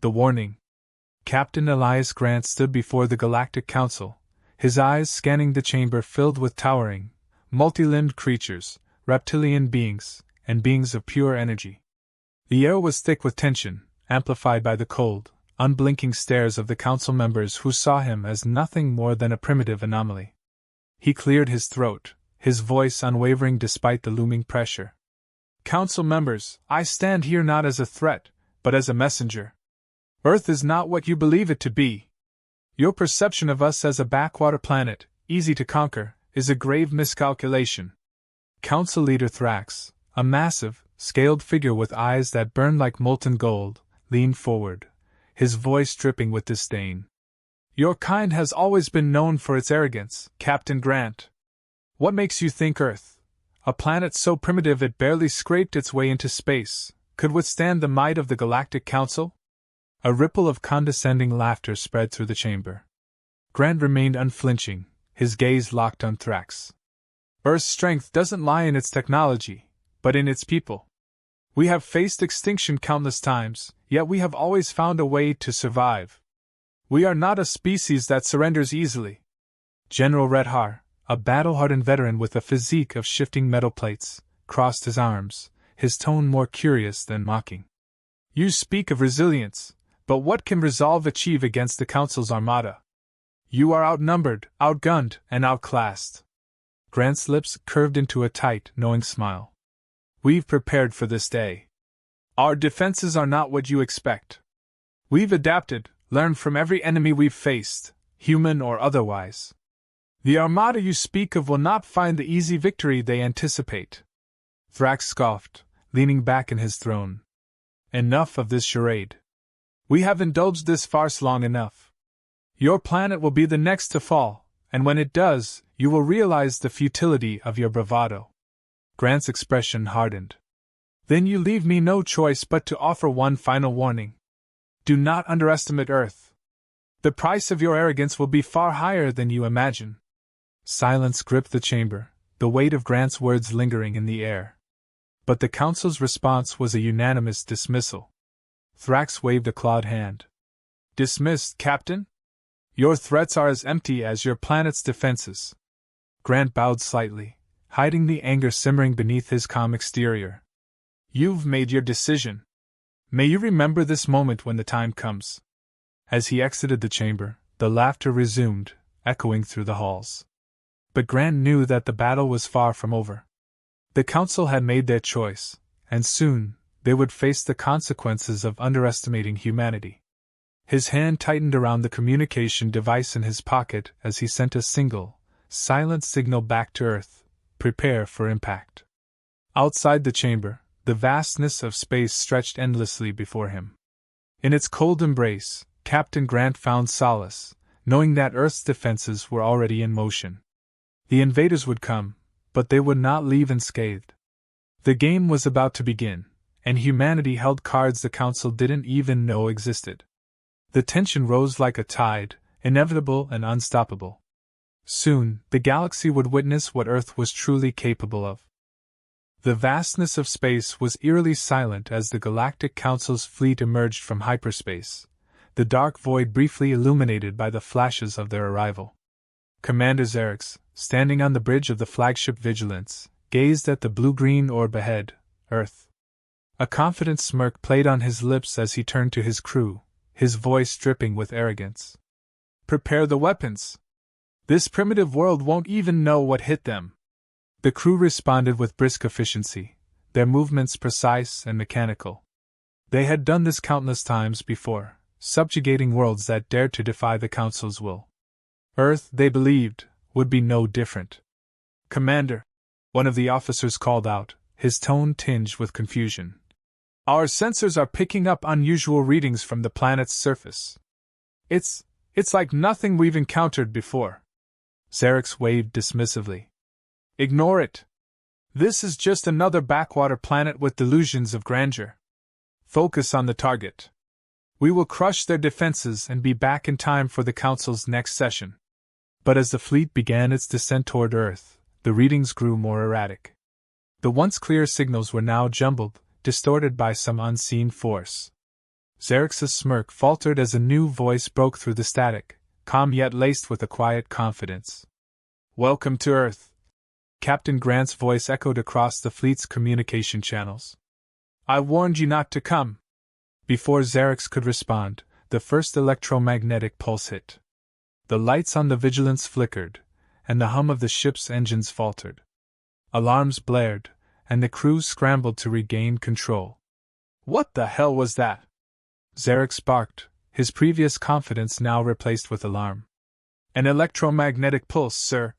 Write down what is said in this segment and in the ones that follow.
The warning. Captain Elias Grant stood before the Galactic Council, his eyes scanning the chamber filled with towering, multi-limbed creatures, reptilian beings, and beings of pure energy. The air was thick with tension, amplified by the cold, unblinking stares of the council members who saw him as nothing more than a primitive anomaly. He cleared his throat, his voice unwavering despite the looming pressure. Council members, I stand here not as a threat, but as a messenger. Earth is not what you believe it to be. Your perception of us as a backwater planet, easy to conquer, is a grave miscalculation. Council leader Thrax, a massive, scaled figure with eyes that burned like molten gold, leaned forward, his voice dripping with disdain. Your kind has always been known for its arrogance, Captain Grant. What makes you think Earth, a planet so primitive it barely scraped its way into space, could withstand the might of the Galactic Council? A ripple of condescending laughter spread through the chamber. Grant remained unflinching, his gaze locked on Thrax. Earth's strength doesn't lie in its technology, but in its people. We have faced extinction countless times, yet we have always found a way to survive. We are not a species that surrenders easily. General Redhar, a battle-hardened veteran with a physique of shifting metal plates, crossed his arms, his tone more curious than mocking. You speak of resilience, but what can resolve achieve against the Council's armada? You are outnumbered, outgunned, and outclassed. Grant's lips curved into a tight, knowing smile. We've prepared for this day. Our defenses are not what you expect. We've adapted, learned from every enemy we've faced, human or otherwise. The armada you speak of will not find the easy victory they anticipate. Thrax scoffed, leaning back in his throne. Enough of this charade. We have indulged this farce long enough. Your planet will be the next to fall, and when it does, you will realize the futility of your bravado. Grant's expression hardened. Then you leave me no choice but to offer one final warning. Do not underestimate Earth. The price of your arrogance will be far higher than you imagine. Silence gripped the chamber, the weight of Grant's words lingering in the air. But the Council's response was a unanimous dismissal. Thrax waved a clawed hand. Dismissed, Captain? Your threats are as empty as your planet's defenses. Grant bowed slightly, hiding the anger simmering beneath his calm exterior. You've made your decision. May you remember this moment when the time comes. As he exited the chamber, the laughter resumed, echoing through the halls. But Grant knew that the battle was far from over. The Council had made their choice, and soon they would face the consequences of underestimating humanity. His hand tightened around the communication device in his pocket as he sent a single, silent signal back to Earth. Prepare for impact. Outside the chamber, the vastness of space stretched endlessly before him. In its cold embrace, Captain Grant found solace, knowing that Earth's defenses were already in motion. The invaders would come, but they would not leave unscathed. The game was about to begin, and humanity held cards the Council didn't even know existed. The tension rose like a tide, inevitable and unstoppable. Soon, the galaxy would witness what Earth was truly capable of. The vastness of space was eerily silent as the Galactic Council's fleet emerged from hyperspace, the dark void briefly illuminated by the flashes of their arrival. Commander Xerix, standing on the bridge of the flagship Vigilance, gazed at the blue-green orb ahead, Earth. A confident smirk played on his lips as he turned to his crew, his voice dripping with arrogance. Prepare the weapons. This primitive world won't even know what hit them. The crew responded with brisk efficiency, their movements precise and mechanical. They had done this countless times before, subjugating worlds that dared to defy the Council's will. Earth, they believed, would be no different. Commander, one of the officers called out, his tone tinged with confusion. Our sensors are picking up unusual readings from the planet's surface. It's like nothing we've encountered before. Xerix waved dismissively. Ignore it. This is just another backwater planet with delusions of grandeur. Focus on the target. We will crush their defenses and be back in time for the Council's next session. But as the fleet began its descent toward Earth, the readings grew more erratic. The once clear signals were now jumbled, distorted by some unseen force. Xerxes' smirk faltered as a new voice broke through the static, calm yet laced with a quiet confidence. "Welcome to Earth." Captain Grant's voice echoed across the fleet's communication channels. "I warned you not to come." Before Xerxes could respond, the first electromagnetic pulse hit. The lights on the Vigilance flickered, and the hum of the ship's engines faltered. Alarms blared, and the crew scrambled to regain control. "What the hell was that?" Xerxes barked, his previous confidence now replaced with alarm. "An electromagnetic pulse, sir,"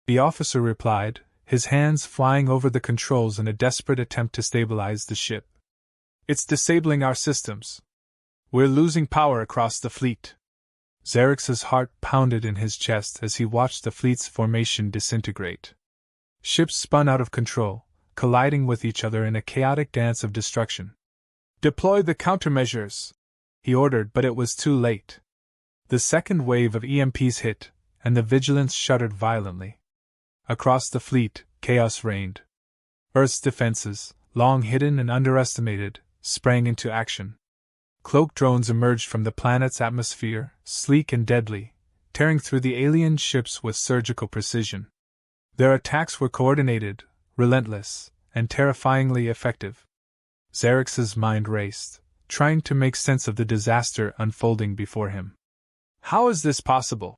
the officer replied, his hands flying over the controls in a desperate attempt to stabilize the ship. "It's disabling our systems. We're losing power across the fleet." Xerxes' heart pounded in his chest as he watched the fleet's formation disintegrate. Ships spun out of control, colliding with each other in a chaotic dance of destruction. "Deploy the countermeasures," he ordered, but it was too late. The second wave of EMPs hit, and the Vigilance shuddered violently. Across the fleet, chaos reigned. Earth's defenses, long hidden and underestimated, sprang into action. Cloaked drones emerged from the planet's atmosphere, sleek and deadly, tearing through the alien ships with surgical precision. Their attacks were coordinated, relentless, and terrifyingly effective. Xerxes' mind raced, trying to make sense of the disaster unfolding before him. "How is this possible?"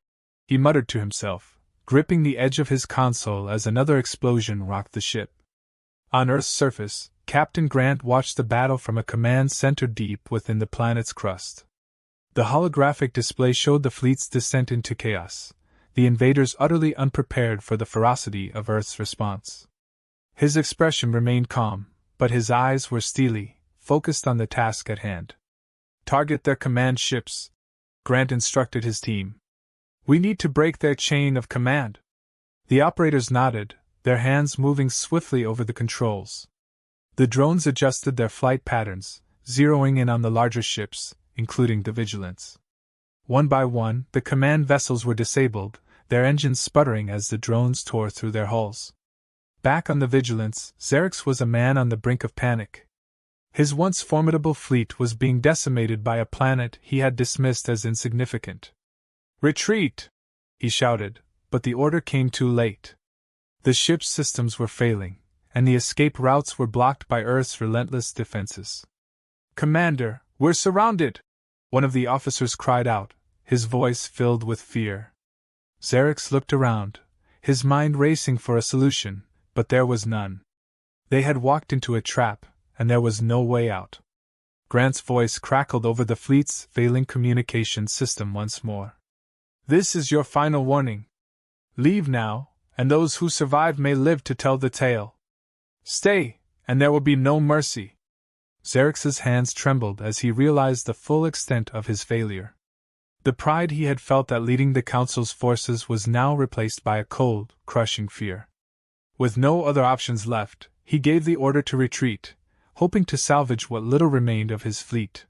he muttered to himself, gripping the edge of his console as another explosion rocked the ship. On Earth's surface, Captain Grant watched the battle from a command center deep within the planet's crust. The holographic display showed the fleet's descent into chaos, the invaders utterly unprepared for the ferocity of Earth's response. His expression remained calm, but his eyes were steely, focused on the task at hand. "Target their command ships," Grant instructed his team. "We need to break their chain of command." The operators nodded, their hands moving swiftly over the controls. The drones adjusted their flight patterns, zeroing in on the larger ships, including the Vigilance. One by one, the command vessels were disabled, their engines sputtering as the drones tore through their hulls. Back on the Vigilance, Xerxes was a man on the brink of panic. His once formidable fleet was being decimated by a planet he had dismissed as insignificant. "Retreat!" he shouted, but the order came too late. The ship's systems were failing, and the escape routes were blocked by Earth's relentless defenses. "Commander, we're surrounded!" one of the officers cried out, his voice filled with fear. Xerxes looked around, his mind racing for a solution, but there was none. They had walked into a trap, and there was no way out. Grant's voice crackled over the fleet's failing communication system once more. "This is your final warning. Leave now, and those who survive may live to tell the tale. Stay, and there will be no mercy." Xerxes' hands trembled as he realized the full extent of his failure. The pride he had felt at leading the Council's forces was now replaced by a cold, crushing fear. With no other options left, he gave the order to retreat, hoping to salvage what little remained of his fleet.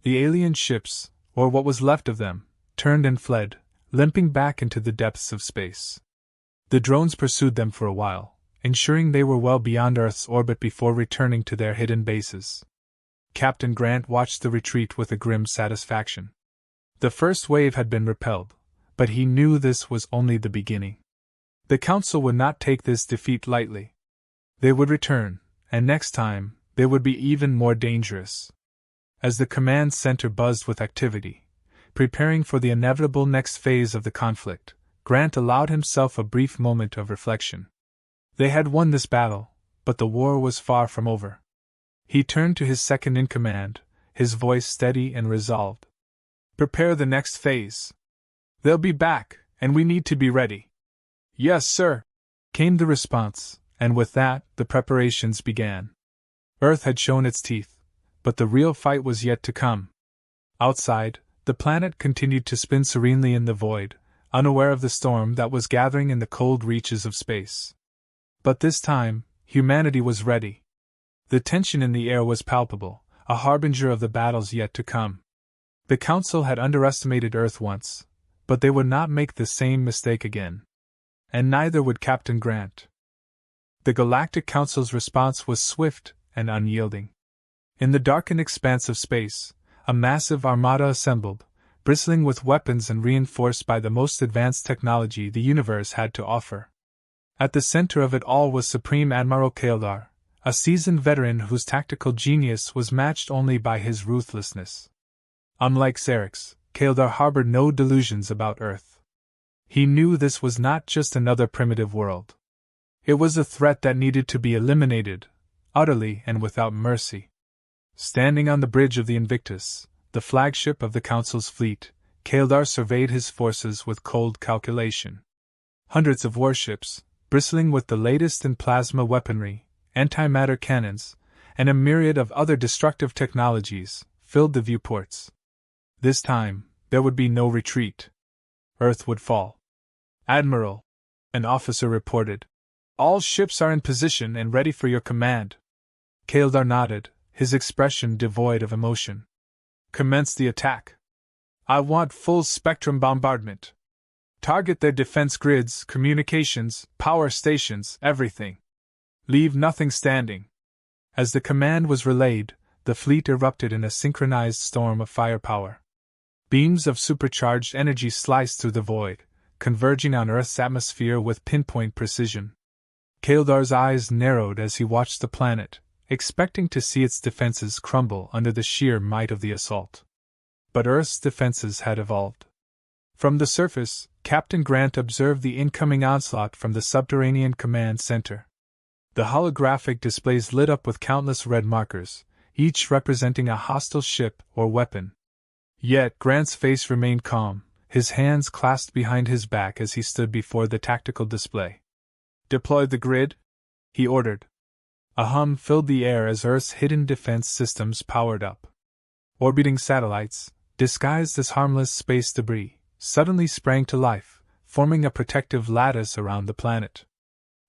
The alien ships, or what was left of them, turned and fled, limping back into the depths of space. The drones pursued them for a while, ensuring they were well beyond Earth's orbit before returning to their hidden bases. Captain Grant watched the retreat with a grim satisfaction. The first wave had been repelled, but he knew this was only the beginning. The Council would not take this defeat lightly. They would return, and next time, they would be even more dangerous. As the command center buzzed with activity, preparing for the inevitable next phase of the conflict, Grant allowed himself a brief moment of reflection. They had won this battle, but the war was far from over. He turned to his second-in-command, his voice steady and resolved. "Prepare the next phase. They'll be back, and we need to be ready." "Yes, sir," came the response, and with that, the preparations began. Earth had shown its teeth, but the real fight was yet to come. Outside, the planet continued to spin serenely in the void, unaware of the storm that was gathering in the cold reaches of space. But this time, humanity was ready. The tension in the air was palpable, a harbinger of the battles yet to come. The Council had underestimated Earth once, but they would not make the same mistake again. And neither would Captain Grant. The Galactic Council's response was swift and unyielding. In the darkened expanse of space, a massive armada assembled, bristling with weapons and reinforced by the most advanced technology the universe had to offer. At the center of it all was Supreme Admiral Kaeldar, a seasoned veteran whose tactical genius was matched only by his ruthlessness. Unlike Xerix, Kaeldar harbored no delusions about Earth. He knew this was not just another primitive world. It was a threat that needed to be eliminated, utterly and without mercy. Standing on the bridge of the Invictus, the flagship of the Council's fleet, Kaeldar surveyed his forces with cold calculation. Hundreds of warships, bristling with the latest in plasma weaponry, antimatter cannons, and a myriad of other destructive technologies, filled the viewports. This time, there would be no retreat. Earth would fall. "Admiral," an officer reported, "all ships are in position and ready for your command." Kaeldar nodded, his expression devoid of emotion. "Commence the attack. I want full-spectrum bombardment. Target their defense grids, communications, power stations, everything. Leave nothing standing." As the command was relayed, the fleet erupted in a synchronized storm of firepower. Beams of supercharged energy sliced through the void, converging on Earth's atmosphere with pinpoint precision. Kaeldar's eyes narrowed as he watched the planet, expecting to see its defenses crumble under the sheer might of the assault. But Earth's defenses had evolved. From the surface, Captain Grant observed the incoming onslaught from the subterranean command center. The holographic displays lit up with countless red markers, each representing a hostile ship or weapon. Yet Grant's face remained calm, his hands clasped behind his back as he stood before the tactical display. "Deploy the grid," he ordered. A hum filled the air as Earth's hidden defense systems powered up. Orbiting satellites, disguised as harmless space debris, suddenly sprang to life, forming a protective lattice around the planet.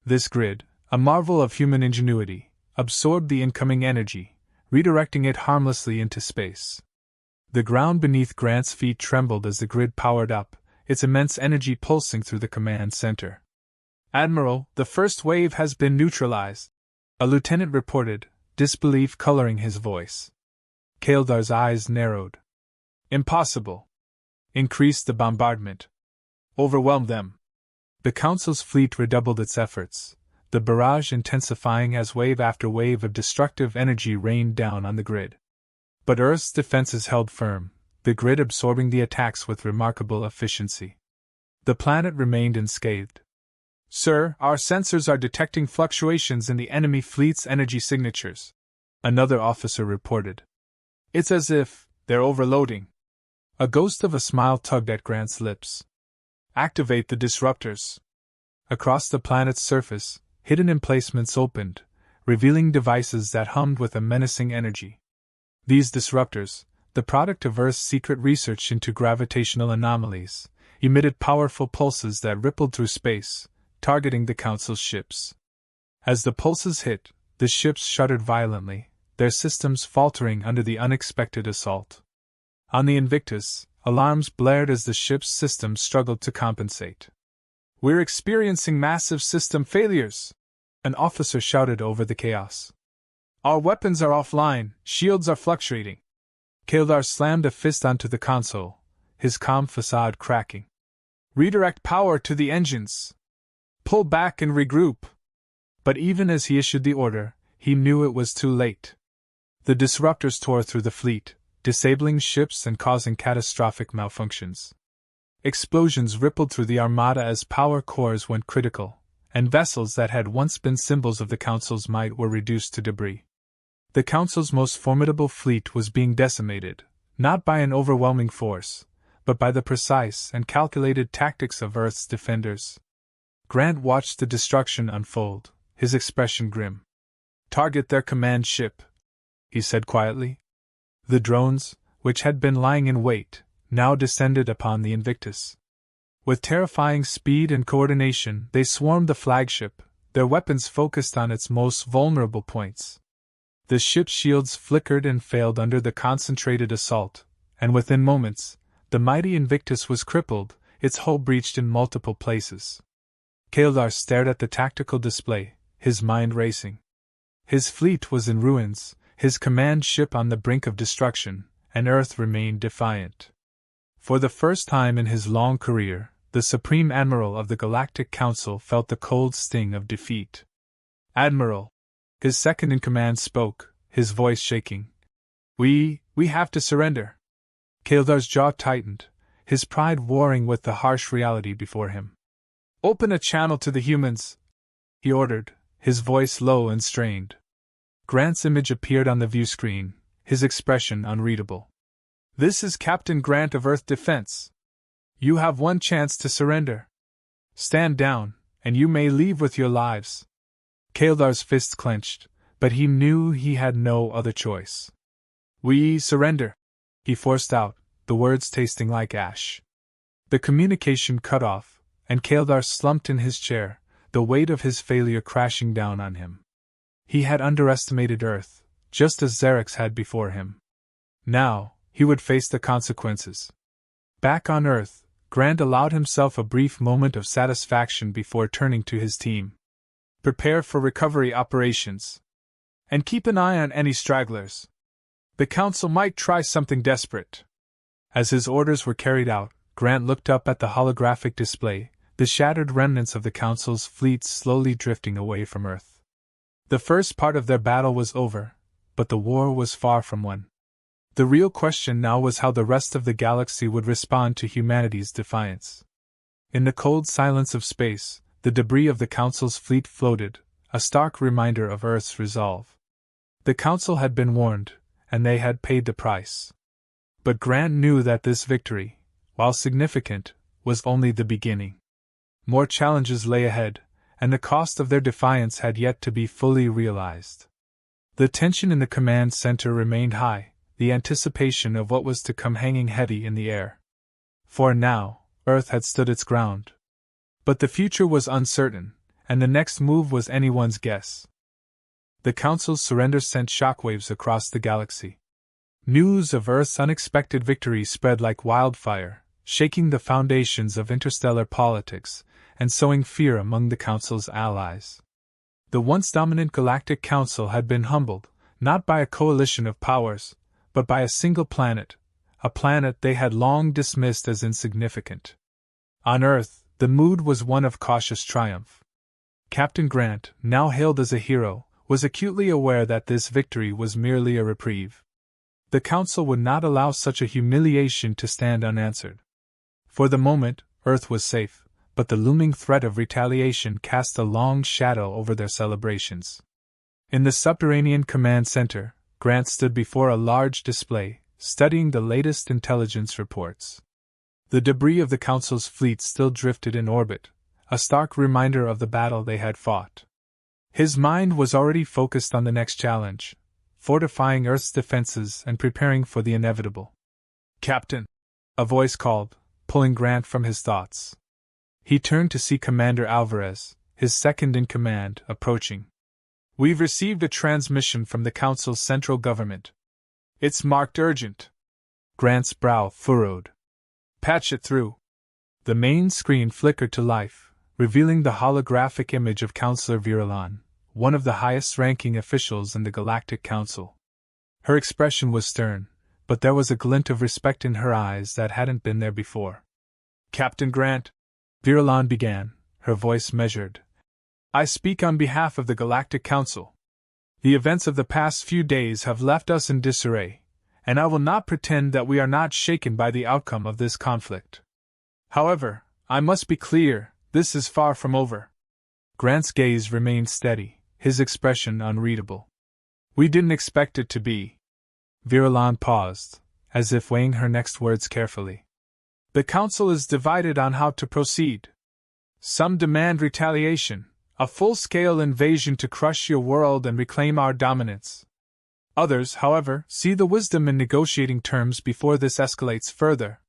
This grid, a marvel of human ingenuity, absorbed the incoming energy, redirecting it harmlessly into space. The ground beneath Grant's feet trembled as the grid powered up, its immense energy pulsing through the command center. "Admiral, the first wave has been neutralized," a lieutenant reported, disbelief coloring his voice. Kaeldar's eyes narrowed. "Impossible. Increase the bombardment. Overwhelm them." The Council's fleet redoubled its efforts, the barrage intensifying as wave after wave of destructive energy rained down on the grid. But Earth's defenses held firm, the grid absorbing the attacks with remarkable efficiency. The planet remained unscathed. "Sir, our sensors are detecting fluctuations in the enemy fleet's energy signatures," another officer reported. "It's as if they're overloading." A ghost of a smile tugged at Grant's lips. "Activate the disruptors." Across the planet's surface, hidden emplacements opened, revealing devices that hummed with a menacing energy. These disruptors, the product of Earth's secret research into gravitational anomalies, emitted powerful pulses that rippled through space, targeting the Council's ships. As the pulses hit, the ships shuddered violently, their systems faltering under the unexpected assault. On the Invictus, alarms blared as the ship's systems struggled to compensate. "We're experiencing massive system failures," an officer shouted over the chaos. "Our weapons are offline, shields are fluctuating." Kaeldar slammed a fist onto the console, his calm facade cracking. "Redirect power to the engines. Pull back and regroup." But even as he issued the order, he knew it was too late. The disruptors tore through the fleet, disabling ships and causing catastrophic malfunctions. Explosions rippled through the armada as power cores went critical, and vessels that had once been symbols of the Council's might were reduced to debris. The Council's most formidable fleet was being decimated, not by an overwhelming force, but by the precise and calculated tactics of Earth's defenders. Grant watched the destruction unfold, his expression grim. "Target their command ship," he said quietly. The drones, which had been lying in wait, now descended upon the Invictus. With terrifying speed and coordination, they swarmed the flagship, their weapons focused on its most vulnerable points. The ship's shields flickered and failed under the concentrated assault, and within moments, the mighty Invictus was crippled, its hull breached in multiple places. Kaeldar stared at the tactical display, his mind racing. His fleet was in ruins, his command ship on the brink of destruction, and Earth remained defiant. For the first time in his long career, the Supreme Admiral of the Galactic Council felt the cold sting of defeat. "Admiral," his second-in-command spoke, his voice shaking. We have to surrender." Kael'dar's jaw tightened, his pride warring with the harsh reality before him. "Open a channel to the humans," he ordered, his voice low and strained. Grant's image appeared on the view screen, his expression unreadable. "This is Captain Grant of Earth Defense. You have one chance to surrender. Stand down, and you may leave with your lives." Kael'dar's fists clenched, but he knew he had no other choice. "We surrender," he forced out, the words tasting like ash. The communication cut off, and Kaeldar slumped in his chair, the weight of his failure crashing down on him. He had underestimated Earth, just as Xerix had before him. Now, he would face the consequences. Back on Earth, Grant allowed himself a brief moment of satisfaction before turning to his team. "Prepare for recovery operations. And keep an eye on any stragglers. The Council might try something desperate." As his orders were carried out, Grant looked up at the holographic display, the shattered remnants of the Council's fleets slowly drifting away from Earth. The first part of their battle was over, but the war was far from won. The real question now was how the rest of the galaxy would respond to humanity's defiance. In the cold silence of space, the debris of the Council's fleet floated, a stark reminder of Earth's resolve. The Council had been warned, and they had paid the price. But Grant knew that this victory, while significant, was only the beginning. More challenges lay ahead, and the cost of their defiance had yet to be fully realized. The tension in the command center remained high, the anticipation of what was to come hanging heavy in the air. For now, Earth had stood its ground. But the future was uncertain, and the next move was anyone's guess. The Council's surrender sent shockwaves across the galaxy. News of Earth's unexpected victory spread like wildfire, shaking the foundations of interstellar politics and sowing fear among the Council's allies. The once dominant Galactic Council had been humbled, not by a coalition of powers, but by a single planet, a planet they had long dismissed as insignificant. On Earth, the mood was one of cautious triumph. Captain Grant, now hailed as a hero, was acutely aware that this victory was merely a reprieve. The Council would not allow such a humiliation to stand unanswered. For the moment, Earth was safe, but the looming threat of retaliation cast a long shadow over their celebrations. In the subterranean command center, Grant stood before a large display, studying the latest intelligence reports. The debris of the Council's fleet still drifted in orbit, a stark reminder of the battle they had fought. His mind was already focused on the next challenge, fortifying Earth's defenses and preparing for the inevitable. "Captain," a voice called, pulling Grant from his thoughts. He turned to see Commander Alvarez, his second-in-command, approaching. "We've received a transmission from the Council's central government. It's marked urgent." Grant's brow furrowed. "Patch it through." The main screen flickered to life, revealing the holographic image of Counselor Virilan, one of the highest-ranking officials in the Galactic Council. Her expression was stern, but there was a glint of respect in her eyes that hadn't been there before. "Captain Grant," Virilan began, her voice measured, "I speak on behalf of the Galactic Council. The events of the past few days have left us in disarray, and I will not pretend that we are not shaken by the outcome of this conflict. However, I must be clear, this is far from over." Grant's gaze remained steady, his expression unreadable. "We didn't expect it to be." Virilan paused, as if weighing her next words carefully. "The Council is divided on how to proceed. Some demand retaliation, a full-scale invasion to crush your world and reclaim our dominance. Others, however, see the wisdom in negotiating terms before this escalates further."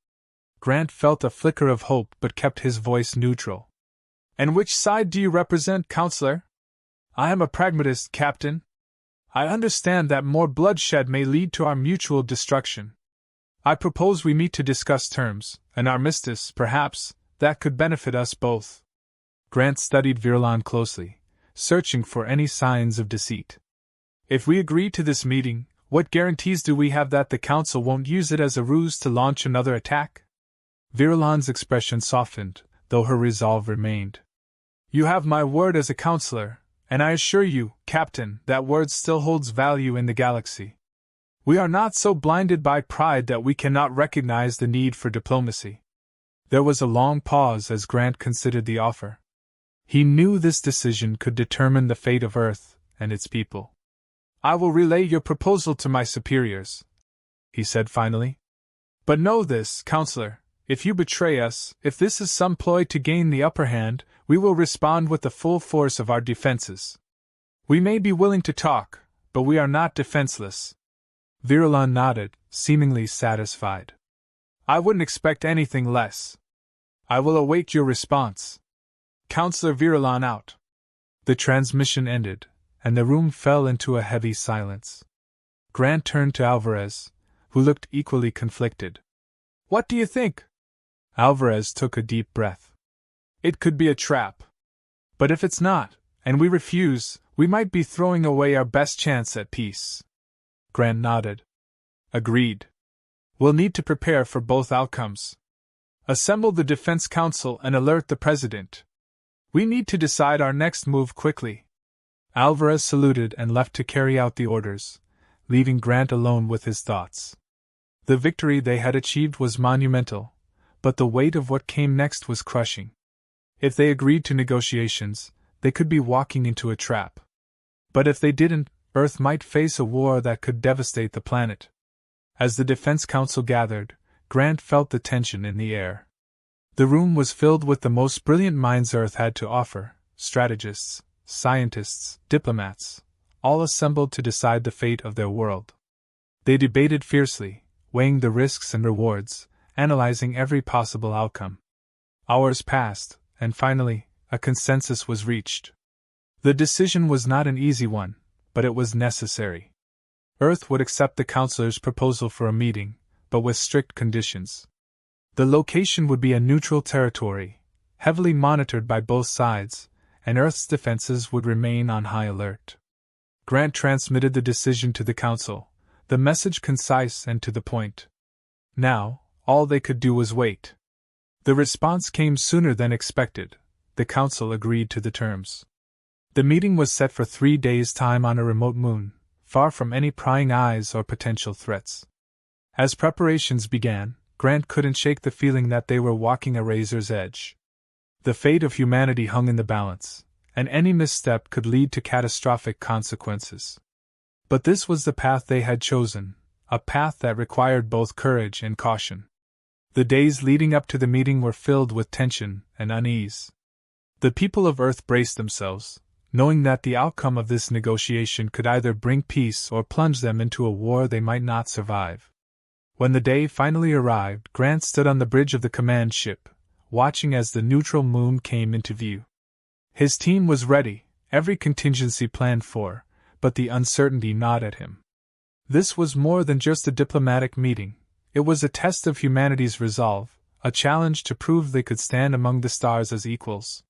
Grant felt a flicker of hope but kept his voice neutral. "And which side do you represent, Counselor?" "I am a pragmatist, Captain. I understand that more bloodshed may lead to our mutual destruction. I propose we meet to discuss terms, an armistice, perhaps, that could benefit us both." Grant studied Virilan closely, searching for any signs of deceit. "If we agree to this meeting, What guarantees do we have that the Council won't use it as a ruse to launch another attack? Virilan's expression softened, though her resolve remained. You have my word as a counselor, and I assure you, Captain, that word still holds value in the galaxy. We are not so blinded by pride that we cannot recognize the need for diplomacy. There was a long pause as Grant considered the offer. He knew this decision could determine the fate of Earth and its people. I will relay your proposal to my superiors, he said finally. But know this, Counselor, if you betray us, if this is some ploy to gain the upper hand, we will respond with the full force of our defenses. We may be willing to talk, but we are not defenseless. Virilan nodded, seemingly satisfied. I wouldn't expect anything less. I will await your response. Counselor Virilan out. The transmission ended, and the room fell into a heavy silence. Grant turned to Alvarez, who looked equally conflicted. What do you think? Alvarez took a deep breath. It could be a trap. But if it's not, and we refuse, we might be throwing away our best chance at peace. Grant nodded. Agreed. We'll need to prepare for both outcomes. Assemble the Defense Council and alert the President. We need to decide our next move quickly. Alvarez saluted and left to carry out the orders, leaving Grant alone with his thoughts. The victory they had achieved was monumental, but the weight of what came next was crushing. If they agreed to negotiations, they could be walking into a trap. But if they didn't, Earth might face a war that could devastate the planet. As the Defense Council gathered, Grant felt the tension in the air. The room was filled with the most brilliant minds Earth had to offer, strategists, scientists, diplomats, all assembled to decide the fate of their world. They debated fiercely, weighing the risks and rewards, analyzing every possible outcome. Hours passed, and finally, a consensus was reached. The decision was not an easy one, but it was necessary. Earth would accept the Councilor's proposal for a meeting, but with strict conditions. The location would be a neutral territory, heavily monitored by both sides, and Earth's defenses would remain on high alert. Grant transmitted the decision to the Council, the message concise and to the point. Now, all they could do was wait. The response came sooner than expected. The Council agreed to the terms. The meeting was set for 3 days' time on a remote moon, far from any prying eyes or potential threats. As preparations began, Grant couldn't shake the feeling that they were walking a razor's edge. The fate of humanity hung in the balance, and any misstep could lead to catastrophic consequences. But this was the path they had chosen, a path that required both courage and caution. The days leading up to the meeting were filled with tension and unease. The people of Earth braced themselves, knowing that the outcome of this negotiation could either bring peace or plunge them into a war they might not survive. When the day finally arrived, Grant stood on the bridge of the command ship, watching as the neutral moon came into view. His team was ready, every contingency planned for, but the uncertainty gnawed at him. This was more than just a diplomatic meeting. It was a test of humanity's resolve, a challenge to prove they could stand among the stars as equals.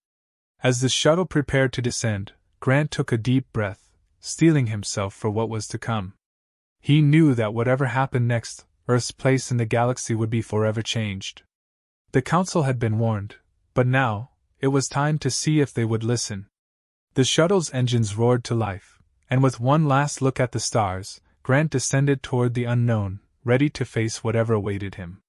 As the shuttle prepared to descend, Grant took a deep breath, steeling himself for what was to come. He knew that whatever happened next, Earth's place in the galaxy would be forever changed. The Council had been warned, but now, it was time to see if they would listen. The shuttle's engines roared to life, and with one last look at the stars, Grant descended toward the unknown, ready to face whatever awaited him.